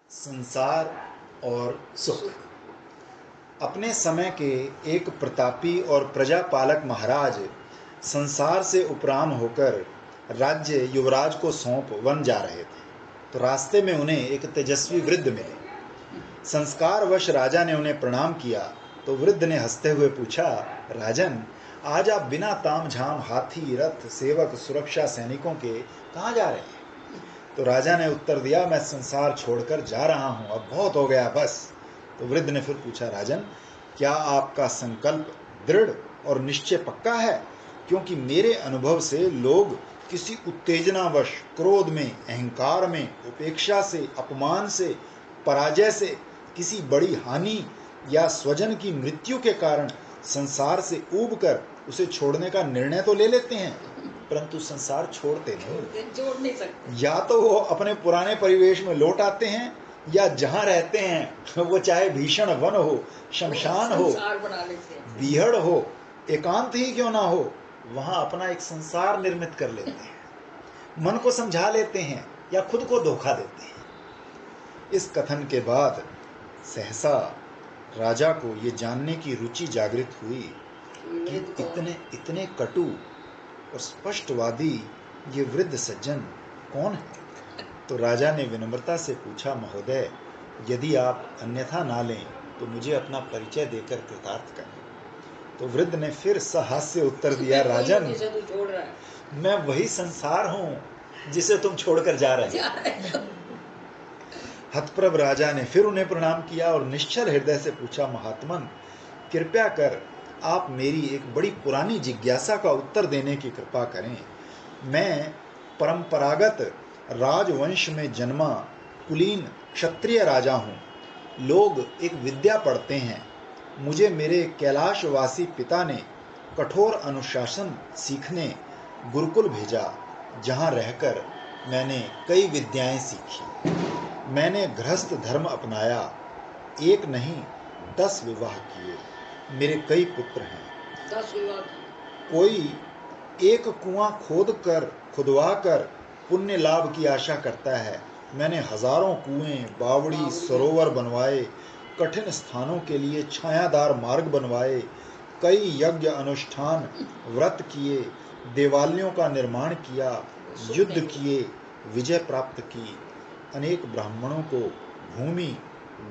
संसार और सुख। अपने समय के एक प्रतापी और प्रजापालक महाराज संसार से उपराम होकर राज्य युवराज को सौंप वन जा रहे थे, तो रास्ते में उन्हें एक तेजस्वी वृद्ध मिले। संस्कारवश राजा ने उन्हें प्रणाम किया तो वृद्ध ने हंसते हुए पूछा, राजन, आज आप बिना तामझाम हाथी, रथ, सेवक, सुरक्षा सैनिकों के कहाँ जा रहे हैं? तो राजा ने उत्तर दिया, मैं संसार छोड़कर जा रहा हूँ, अब बहुत हो गया, बस। तो वृद्ध ने फिर पूछा, राजन, क्या आपका संकल्प दृढ़ और निश्चय पक्का है? क्योंकि मेरे अनुभव से लोग किसी उत्तेजनावश, क्रोध में, अहंकार में, उपेक्षा से, अपमान से, पराजय से, किसी बड़ी हानि या स्वजन की मृत्यु के कारण संसार से ऊबकर उसे छोड़ने का निर्णय तो ले लेते हैं, परंतु संसार छोड़ते नहीं सकते। या तो वो अपने पुराने परिवेश में लौट आते हैं, या जहां रहते हैं वो चाहे भीषण वन हो, शमशान हो, बीहड़ हो, एकांत ही क्यों ना हो, वहां अपना एक संसार निर्मित कर लेते हैं, मन को समझा लेते हैं या खुद को धोखा देते हैं। इस कथन के बाद सहसा राजा को ये जानने की रुचि जागृत हुई कि इतने कटु और स्पष्टवादी ये वृद्ध सज्जन कौन है? तो राजा ने विनम्रता से पूछा, महोदय, यदि आप अन्यथा ना लें तो मुझे अपना परिचय देकर कृतार्थ करें। तो वृद्ध ने फिर सहास्य उत्तर दिया, राजन, मैं वही संसार हूं जिसे तुम छोड़कर जा रहे हो। हतप्रभ राजा ने फिर उन्हें प्रणाम किया और निश्चल हृदय से पूछा, महात्मन, कृपया कर आप मेरी एक बड़ी पुरानी जिज्ञासा का उत्तर देने की कृपा करें। मैं परंपरागत राजवंश में जन्मा कुलीन क्षत्रिय राजा हूँ। लोग एक विद्या पढ़ते हैं, मुझे मेरे कैलाशवासी पिता ने कठोर अनुशासन सीखने गुरुकुल भेजा, जहाँ रहकर मैंने कई विद्याएं सीखी। मैंने गृहस्थ धर्म अपनाया, एक नहीं 10 विवाह किए, मेरे कई पुत्र हैं। 10 विवाह? कोई एक कुआं खुदवा कर पुण्य लाभ की आशा करता है, मैंने हजारों कुएं, बावड़ी, सरोवर बनवाए, कठिन स्थानों के लिए छायादार मार्ग बनवाए, कई यज्ञ अनुष्ठान व्रत किए, देवालयों का निर्माण किया, युद्ध किए, विजय प्राप्त की, अनेक ब्राह्मणों को भूमि,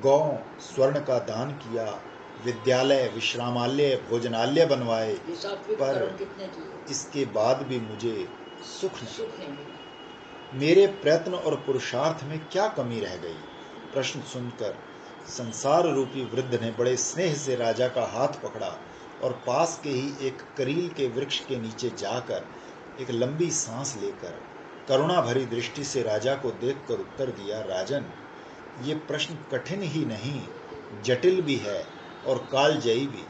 गौ, स्वर्ण का दान किया, विद्यालय, विश्रामालय, भोजनालय बनवाए, पर इसके बाद भी मुझे सुख नहीं। मेरे प्रयत्न और पुरुषार्थ में क्या कमी रह गई? प्रश्न सुनकर संसार रूपी वृद्ध ने बड़े स्नेह से राजा का हाथ पकड़ा और पास के ही एक करील के वृक्ष के नीचे जाकर एक लंबी सांस लेकर करुणा भरी दृष्टि से राजा को देखकर उत्तर दिया, राजन, ये प्रश्न कठिन ही नहीं, जटिल भी है और कालजयी भी।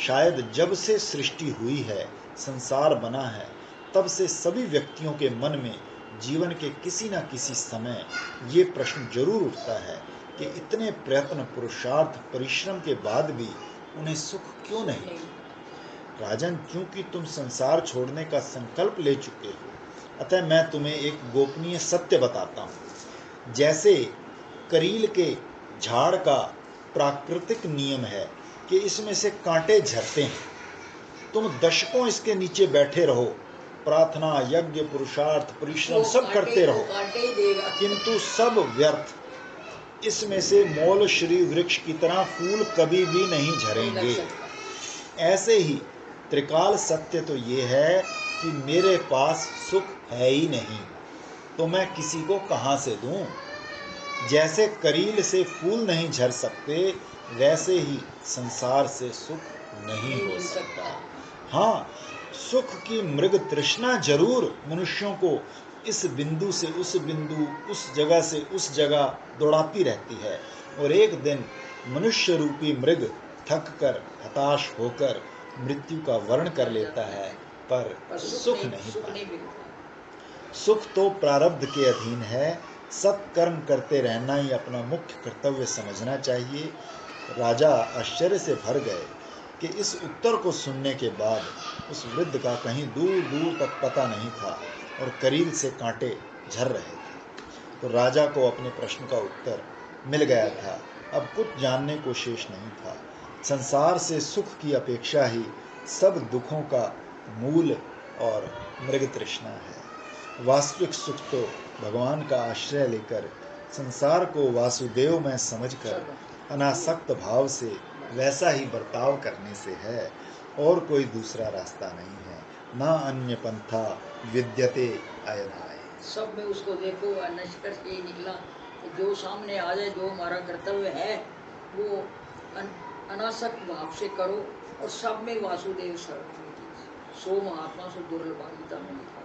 शायद जब से सृष्टि हुई है, संसार बना है, तब से सभी व्यक्तियों के मन में जीवन के किसी न किसी समय ये प्रश्न जरूर उठता है कि इतने प्रयत्न, पुरुषार्थ, परिश्रम के बाद भी उन्हें सुख क्यों नहीं? राजन, क्योंकि तुम संसार छोड़ने का संकल्प ले चुके हो, अतः मैं तुम्हें एक गोपनीय सत्य बताता हूँ। जैसे करील के झाड़ का प्राकृतिक नियम है कि इसमें से कांटे झरते हैं, तुम दशकों इसके नीचे बैठे रहो, प्रार्थना, यज्ञ, पुरुषार्थ, परिश्रम सब करते रहो, किंतु सब व्यर्थ। इसमें से मोल श्री वृक्ष की तरह फूल कभी भी नहीं झरेंगे। ऐसे ही त्रिकाल सत्य तो ये है कि मेरे पास सुख है ही नहीं, तो मैं किसी को कहां से दूं? जैसे करील से फूल नहीं झर सकते, वैसे ही संसार से सुख नहीं हो सकता। हाँ, सुख की मृग तृष्णा जरूर मनुष्यों को इस बिंदु से उस बिंदु, उस जगह से उस जगह दौड़ाती रहती है, और एक दिन मनुष्य रूपी मृग थक कर, हताश होकर मृत्यु का वर्ण कर लेता है, पर सुख नहीं पाता। सुख तो प्रारब्ध के अधीन है, सत्कर्म करते रहना ही अपना मुख्य कर्तव्य समझना चाहिए। राजा आश्चर्य से भर गए कि इस उत्तर को सुनने के बाद उस वृद्ध का कहीं दूर दूर तक पता नहीं था और करील से कांटे झर रहे थे। तो राजा को अपने प्रश्न का उत्तर मिल गया था। अब कुछ जानने को शेष नहीं था। संसार से सुख की अपेक्षा ही सब दुखों का मूल और मृग तृष्णा है। वास्तविक सुख तो भगवान का आश्रय लेकर संसार को वासुदेव में समझकर अनासक्त भाव से वैसा ही बर्ताव करने से है, और कोई दूसरा रास्ता नहीं है। ना अन्य पंथा विद्यते अयनाय। सब में उसको देखो, निष्कर्ष यही निकला कि जो सामने आ जाए, जो हमारा कर्तव्य है वो अनासक्त भाव से करो, और सब में वासुदेव सर्वमिति। 100 महात्मा से दुर्लभागीता में लिखा।